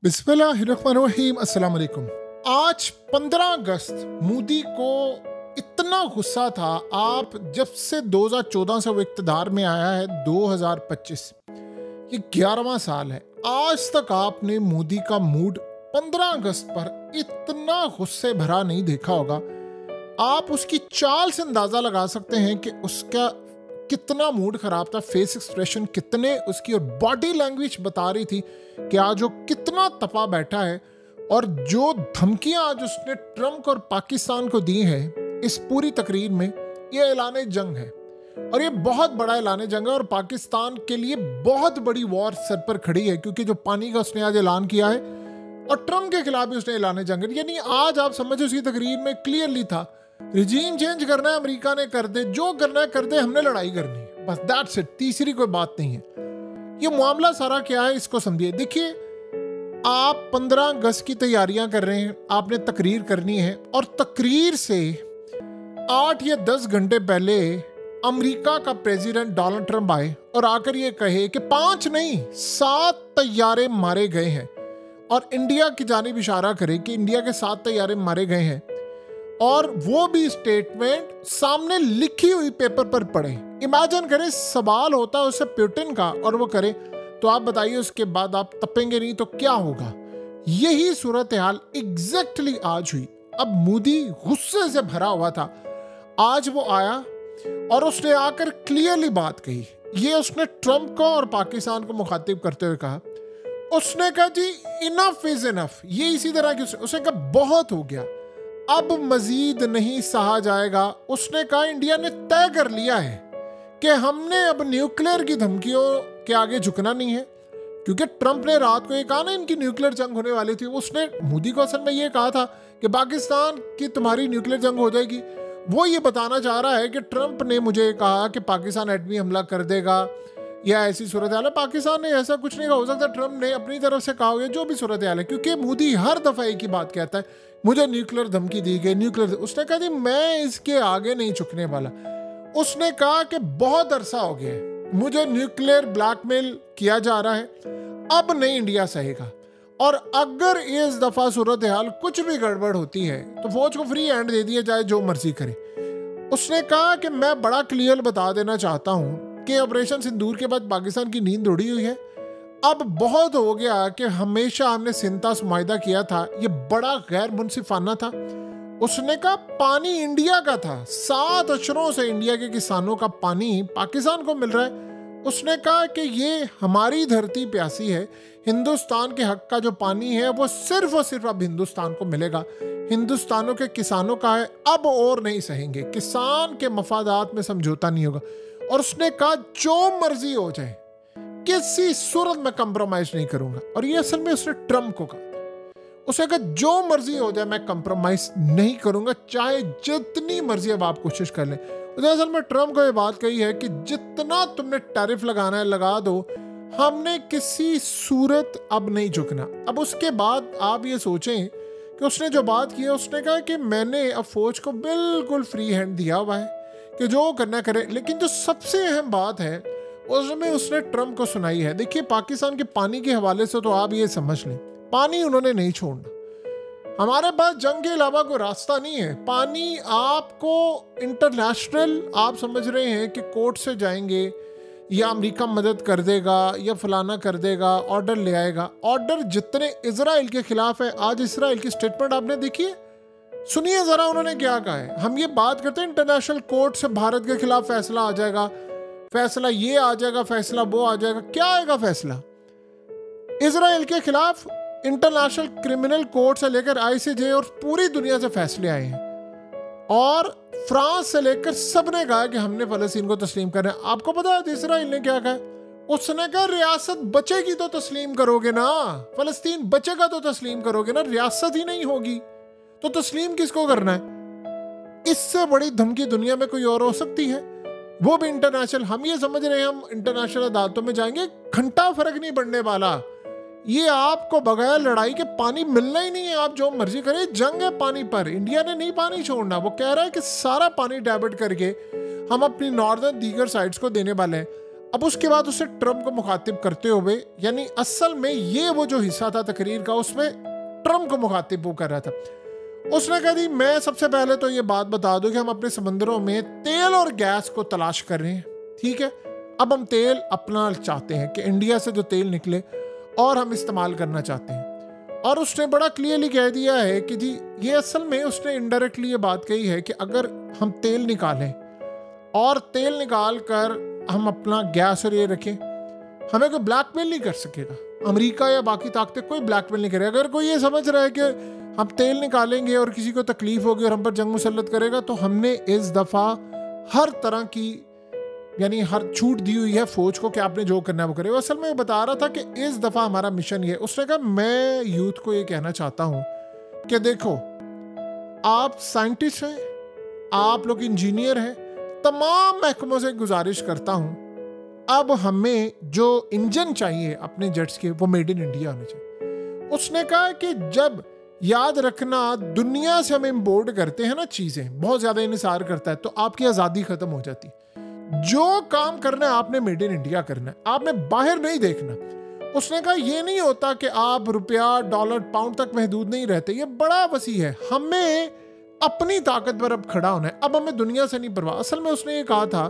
बिस्मिल्लाहिर्रहमानिर्रहीम। अस्सलाम वालेकुम। आज 15 अगस्त मोदी को इतना गुस्सा था। आप जब से 2014 से वो इक़्तिदार में आया है 2025, ये 11वां साल है। आज तक आपने मोदी का मूड 15 अगस्त पर इतना गुस्से भरा नहीं देखा होगा। आप उसकी चाल से अंदाज़ा लगा सकते हैं कि उसका कितना मूड खराब था। फेस एक्सप्रेशन कितने उसकी और बॉडी लैंग्वेज बता रही थी कि आज वो कितना तपा बैठा है। और जो धमकियां आज उसने ट्रंप और पाकिस्तान को दी हैं इस पूरी तकरीर में, ये ऐलान जंग है और ये बहुत बड़ा ऐलान जंग है और पाकिस्तान के लिए बहुत बड़ी वॉर सर पर खड़ी है, क्योंकि जो पानी का उसने आज ऐलान किया है और ट्रंप के खिलाफ भी उसने ऐलान जंग है। यानी आज आप समझो उसी तकरीर में क्लियरली था, रिजीम चेंज करना है अमेरिका ने कर दे, जो करना है कर दे, हमने लड़ाई करनी है, बस दैट्स इट, तीसरी कोई बात नहीं है। ये मामला सारा क्या है इसको समझिए। देखिए, आप 15 अगस्त की तैयारियां कर रहे हैं, आपने तकरीर करनी है और तकरीर से 8 या 10 घंटे पहले अमेरिका का प्रेसिडेंट डोनाल्ड ट्रंप आए और आकर ये कहे कि 5 नहीं 7 तैयारे मारे गए हैं और इंडिया की जानिब इशारा करे कि इंडिया के 7 तैयारे मारे गए हैं, और वो भी स्टेटमेंट सामने लिखी हुई पेपर पर पढ़े। इमेजिन करें सवाल होता है उससे पुतिन का और वो करे, तो आप बताइए उसके बाद आप तपेंगे नहीं तो क्या होगा। यही सूरत हाल एग्जैक्टली आज हुई। अब मोदी गुस्से से भरा हुआ था। आज वो आया और उसने आकर क्लियरली बात कही। ये उसने ट्रंप को और पाकिस्तान को मुखातिब करते हुए कहा, उसने कहा जी इनफ इज इनफ। ये इसी तरह की उसने कहा बहुत हो गया, अब मजीद नहीं सहा जाएगा। उसने कहा इंडिया ने तय कर लिया है कि हमने अब न्यूक्लियर की धमकियों के आगे झुकना नहीं है, क्योंकि ट्रंप ने रात को ये कहा ना इनकी न्यूक्लियर जंग होने वाली थी। उसने मोदी को असल में ये कहा था कि पाकिस्तान की तुम्हारी न्यूक्लियर जंग हो जाएगी। वो ये बताना चाह रहा है कि ट्रंप ने मुझे कहा कि पाकिस्तान एटमी हमला कर देगा या ऐसी सूरत हाल है। पाकिस्तान ने ऐसा कुछ नहीं कहा, हो सकता ट्रंप ने अपनी तरफ से कहा हो, जो भी सूरत हाल है, क्योंकि मोदी हर दफा एक ही बात कहता है, मुझे न्यूक्लियर धमकी दी गई, न्यूक्लियर। उसने कहा जी मैं इसके आगे नहीं झुकने वाला। उसने कहा कि बहुत अरसा हो गया है, मुझे न्यूक्लियर ब्लैकमेल किया जा रहा है, अब नहीं इंडिया सहेगा, और अगर इस दफा सूरत हाल कुछ भी गड़बड़ होती है तो फौज को फ्री हैंड दे दिया जाए, जो मर्जी करे। उसने कहा कि मैं बड़ा क्लियर बता देना चाहता हूं कि ऑपरेशन सिंदूर के बाद पाकिस्तान की नींद उड़ी हुई है। अब बहुत हो गया कि हमेशा हमने सिंतास मुआहिदा किया था, ये बड़ा गैर मुनसिफाना था। उसने कहा पानी इंडिया का था, 7 अशरों से इंडिया के किसानों का पानी पाकिस्तान को मिल रहा है। उसने कहा कि ये हमारी धरती प्यासी है, हिंदुस्तान के हक का जो पानी है वो सिर्फ और सिर्फ अब हिंदुस्तान को मिलेगा, हिंदुस्तानों के किसानों का है, अब और नहीं सहेंगे, किसान के मफादात में समझौता नहीं होगा। और उसने कहा जो मर्जी हो जाए किसी सूरत में कंप्रोमाइज नहीं करूंगा। और ये असल में उसने ट्रंप को कहा, उसने कहा जो मर्जी हो जाए मैं कंप्रोमाइज नहीं करूंगा, चाहे जितनी मर्जी अब आप कोशिश कर लें। उसने असल में ट्रंप को ये बात कही है कि जितना तुमने टैरिफ लगाना है लगा दो, हमने किसी सूरत अब नहीं झुकना। अब उसके बाद आप ये सोचें कि उसने जो बात की है, उसने कहा कि मैंने अब फौज को बिल्कुल फ्री हैंड दिया हुआ है कि जो करना करे। लेकिन जो सबसे अहम बात है उसमें उसने ट्रंप को सुनाई है। देखिए, पाकिस्तान के पानी के हवाले से तो आप ये समझ लें, पानी उन्होंने नहीं छोड़ना। हमारे पास जंग के अलावा कोई रास्ता नहीं है। पानी आपको इंटरनेशनल, आप समझ रहे हैं कि कोर्ट से जाएंगे या अमेरिका मदद कर देगा या फलाना कर देगा, ऑर्डर ले आएगा। ऑर्डर जितने इजराइल के खिलाफ है, आज इजराइल की स्टेटमेंट आपने देखी है, सुनिए जरा उन्होंने क्या कहा है। हम ये बात करते हैं इंटरनेशनल कोर्ट से भारत के खिलाफ फैसला आ जाएगा, फैसला ये आ जाएगा, फैसला वो आ जाएगा। क्या आएगा फैसला? इजराइल के खिलाफ इंटरनेशनल क्रिमिनल कोर्ट से लेकर आईसीजे और पूरी दुनिया से फैसले आए हैं, और फ्रांस से लेकर सबने कहा कि हमने फलस्तीन को तस्लीम करना है। आपको पता है इजराइल ने क्या कहा? उसने कहा रियासत बचेगी तो तस्लीम करोगे ना, फलस्तीन बचेगा तो तस्लीम करोगे ना, रियासत ही नहीं होगी तो तस्लीम किसको करना है? इससे बड़ी धमकी दुनिया में कोई और हो सकती है, वो भी इंटरनेशनल। हम ये समझ रहे हैं हम इंटरनेशनल अदालतों में जाएंगे, घंटा फर्क नहीं पड़ने वाला। ये आपको बगैर लड़ाई के पानी मिलना ही नहीं है, आप जो मर्जी करें। जंग है पानी पर, इंडिया ने नहीं पानी छोड़ना। वो कह रहा है कि सारा पानी डाइवर्ट करके हम अपनी नॉर्दर्न दीगर साइड्स को देने वाले हैं। अब उसके बाद उसे ट्रम्प को मुखातिब करते हुए, यानी असल में ये वो जो हिस्सा था तकरीर का, उसमें ट्रम्प को मुखातिब वो कर रहा था। उसने कहा दी मैं सबसे पहले तो ये बात बता दूं कि हम अपने समंदरों में तेल और गैस को तलाश कर रहे हैं, ठीक है। अब हम तेल अपना चाहते हैं कि इंडिया से जो तेल निकले और हम इस्तेमाल करना चाहते हैं। और उसने बड़ा क्लियरली कह दिया है कि जी ये असल में उसने इनडायरेक्टली ये बात कही है कि अगर हम तेल निकालें और तेल निकाल कर हम अपना गैस और ये रखें, हमें कोई ब्लैकमेल नहीं कर सकेगा। अमेरिका या बाकी ताकतें कोई ब्लैकमेल नहीं करेगा। अगर कोई ये समझ रहा है कि हम तेल निकालेंगे और किसी को तकलीफ होगी और हम पर जंग मुसल्लत करेगा, तो हमने इस दफ़ा हर तरह की यानी हर छूट दी हुई है फौज को कि आपने जो करना है वो करे। वो असल में बता रहा था कि इस दफ़ा हमारा मिशन ये। उसने कहा मैं यूथ को ये कहना चाहता हूँ कि देखो आप साइंटिस्ट हैं, आप लोग इंजीनियर हैं, तमाम महकमों से गुजारिश करता हूँ अब हमें जो इंजन चाहिए अपने जेट्स के वो मेड इन इंडिया होने चाहिए। उसने कहा कि जब याद रखना दुनिया से हम इम्पोर्ट करते हैं ना चीज़ें, बहुत ज़्यादा इन्हिसार करता है तो आपकी आज़ादी ख़त्म हो जाती। जो काम करना है आपने मेड इन इंडिया करना है, आपने बाहर नहीं देखना। उसने कहा ये नहीं होता कि आप रुपया डॉलर पाउंड तक महदूद नहीं रहते, ये बड़ा वसी है, हमें अपनी ताकत पर अब खड़ा होना है, अब हमें दुनिया से नहीं परवाह। असल में उसने ये कहा था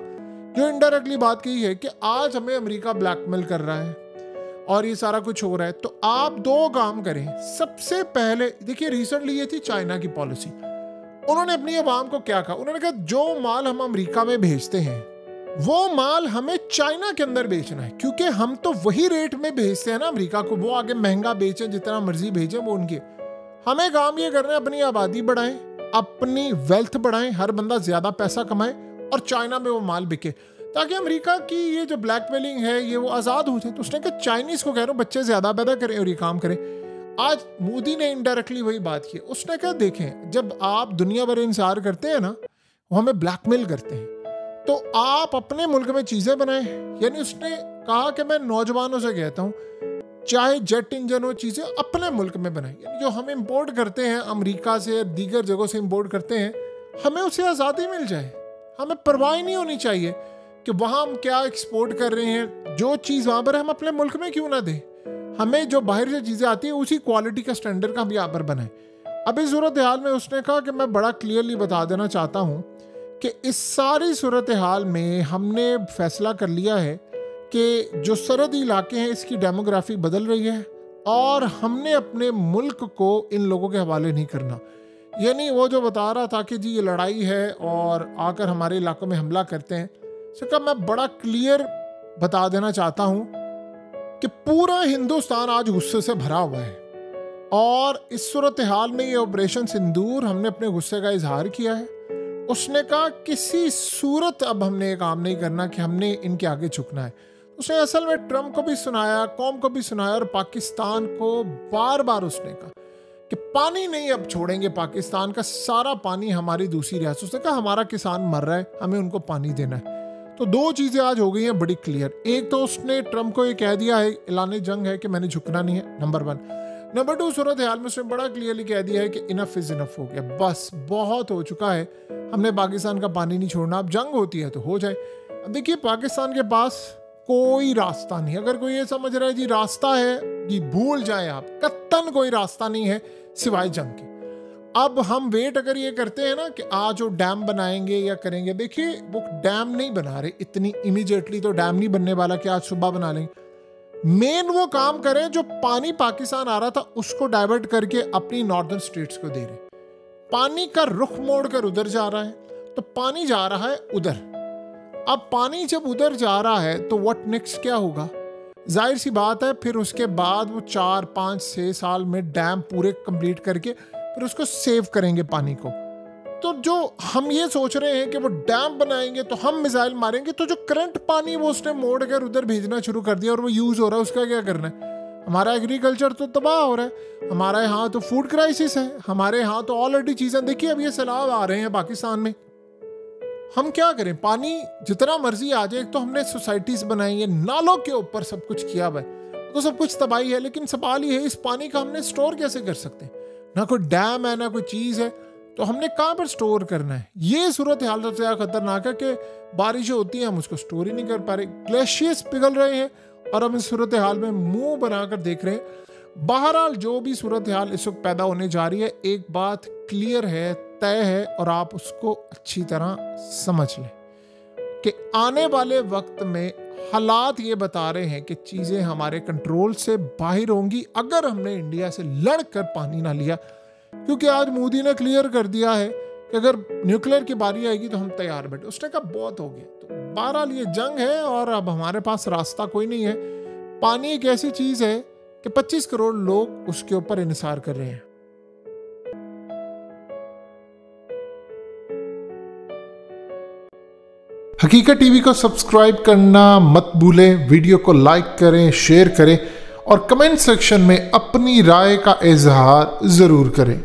जो इनडायरेक्टली बात कही है कि आज हमें अमेरिका ब्लैकमेल कर रहा है और ये सारा कुछ हो रहा है, तो आप दो काम करें। सबसे पहले देखिए रिसेंटली ये थी चाइना की पॉलिसी। उन्होंने अपनी अवाम को क्या कहा, उन्होंने कहा जो माल हम अमेरिका में भेजते हैं वो माल हमें चाइना के अंदर बेचना है, क्योंकि हम तो वही रेट में भेजते हैं ना अमेरिका को, वो आगे महंगा बेचें जितना मर्जी भेजें वो उनके। हमें काम ये करना है अपनी आबादी बढ़ाएं, अपनी वेल्थ बढ़ाएं, हर बंदा ज्यादा पैसा कमाए और चाइना में वो माल बिके, ताकि अमेरिका की ये जो ब्लैकमेलिंग है ये वो आज़ाद हो जाए। तो उसने कहा चाइनीज़ को कह रहा हूँ बच्चे ज़्यादा पैदा करें और ये काम करें। आज मोदी ने इनडायरेक्टली वही बात की। उसने कहा देखें जब आप दुनिया भर इंसार करते हैं ना, वो हमें ब्लैकमेल करते हैं, तो आप अपने मुल्क में चीज़ें बनाएं। यानी उसने कहा कि मैं नौजवानों से कहता हूँ चाहे जेट इंजन हो, चीज़ें अपने मुल्क में बनाएं। यानी जो हम इंपोर्ट करते हैं अमेरिका से दीगर जगहों से इंपोर्ट करते हैं, हमें उसे आज़ादी मिल जाए, हमें परवाह नहीं होनी चाहिए कि वहाँ हम क्या एक्सपोर्ट कर रहे हैं, जो चीज़ वहाँ पर हम अपने मुल्क में क्यों ना दें, हमें जो बाहर से चीज़ें आती हैं उसी क्वालिटी का स्टैंडर्ड का हम यहाँ पर बनाएं। अब इस सूरत हाल में उसने कहा कि मैं बड़ा क्लियरली बता देना चाहता हूँ कि इस सारी सूरत हाल में हमने फैसला कर लिया है कि जो सरहदी इलाके हैं इसकी डेमोग्राफी बदल रही है और हमने अपने मुल्क को इन लोगों के हवाले नहीं करना। यानी वो जो बता रहा था कि जी ये लड़ाई है और आकर हमारे इलाकों में हमला करते हैं, इसका मैं बड़ा क्लियर बता देना चाहता हूँ कि पूरा हिंदुस्तान आज गुस्से से भरा हुआ है और इस सूरत हाल में ये ऑपरेशन सिंदूर हमने अपने गुस्से का इजहार किया है। उसने कहा किसी सूरत अब हमने ये काम नहीं करना कि हमने इनके आगे झुकना है। उसने असल में ट्रम्प को भी सुनाया, कौम को भी सुनाया और पाकिस्तान को बार बार उसने कहा कि पानी नहीं अब छोड़ेंगे, पाकिस्तान का सारा पानी हमारी दूसरी रियासत। उसने कहा हमारा किसान मर रहा है, हमें उनको पानी देना है। तो दो चीज़ें आज हो गई हैं बड़ी क्लियर। एक तो उसने ट्रम्प को ये कह दिया है, ऐलान जंग है कि मैंने झुकना नहीं है, नंबर 1। नंबर 2 सूरत हाल में उसने बड़ा क्लियरली कह दिया है कि इनफ इज इनफ हो गया, बस बहुत हो चुका है, हमने पाकिस्तान का पानी नहीं छोड़ना। अब जंग होती है तो हो जाए। अब देखिए पाकिस्तान के पास कोई रास्ता नहीं। अगर कोई ये समझ रहा है जी रास्ता है, जी भूल जाए आप, कत्तन कोई रास्ता नहीं है सिवाय जंग के। अब हम वेट अगर ये करते हैं ना कि आज वो डैम बनाएंगे या करेंगे, देखिए वो डैम नहीं बना रहे इतनी इमीडिएटली, तो डैम नहीं बनने वाला कि आज सुबह बना लेंगे। मेन वो काम करें जो पानी पाकिस्तान आ रहा था उसको डाइवर्ट करके अपनी नॉर्दर्न स्टेट्स को दे रहे। पानी का रुख मोड़ कर उधर जा रहा है, तो पानी जा रहा है उधर। अब पानी जब उधर जा रहा है तो व्हाट नेक्स्ट क्या होगा? जाहिर सी बात है फिर उसके बाद वो 4, 5, 6 साल में डैम पूरे कंप्लीट करके फिर उसको सेव करेंगे पानी को। तो जो हम ये सोच रहे हैं कि वो डैम बनाएंगे तो हम मिसाइल मारेंगे, तो जो करंट पानी वो उसने मोड़ कर उधर भेजना शुरू कर दिया और वो यूज हो रहा है, उसका क्या करना है? हमारा एग्रीकल्चर तो तबाह हो रहा है, हमारे यहाँ तो फूड क्राइसिस है, हमारे यहाँ तो ऑलरेडी चीजें, देखिए अब ये सैलाब आ रहे हैं पाकिस्तान में, हम क्या करें? पानी जितना मर्जी आ जाए। तो हमने सोसाइटीज बनाई है, नालों के ऊपर सब कुछ किया हुआ है, तो सब कुछ तबाही है। लेकिन सवाल ये है इस पानी का हमने स्टोर कैसे कर सकते हैं? ना कोई डैम है ना कोई चीज है। तो हमने कहाँ पर स्टोर करना है? ये सूरत हाल सबसे ज़्यादा खतरनाक है कि बारिशें होती हैं, हम उसको स्टोर ही नहीं कर पा रहे, ग्लेशियर्स पिघल रहे हैं और हम इस सूरत हाल में मुंह बनाकर देख रहे हैं। बहरहाल जो भी सूरत हाल इस वक्त पैदा होने जा रही है, एक बात क्लियर है, तय है, और आप उसको अच्छी तरह समझ लें कि आने वाले वक्त में हालात ये बता रहे हैं कि चीज़ें हमारे कंट्रोल से बाहर होंगी अगर हमने इंडिया से लड़कर पानी ना लिया। क्योंकि आज मोदी ने क्लियर कर दिया है कि अगर न्यूक्लियर की बारी आएगी तो हम तैयार बैठे। उसने कहा बहुत हो गया। तो बहरहाल ये जंग है और अब हमारे पास रास्ता कोई नहीं है। पानी एक ऐसी चीज़ है कि 25 करोड़ लोग उसके ऊपर इंतजार कर रहे हैं। हकीकत टीवी को सब्सक्राइब करना मत भूलें, वीडियो को लाइक करें, शेयर करें और कमेंट सेक्शन में अपनी राय का इजहार ज़रूर करें।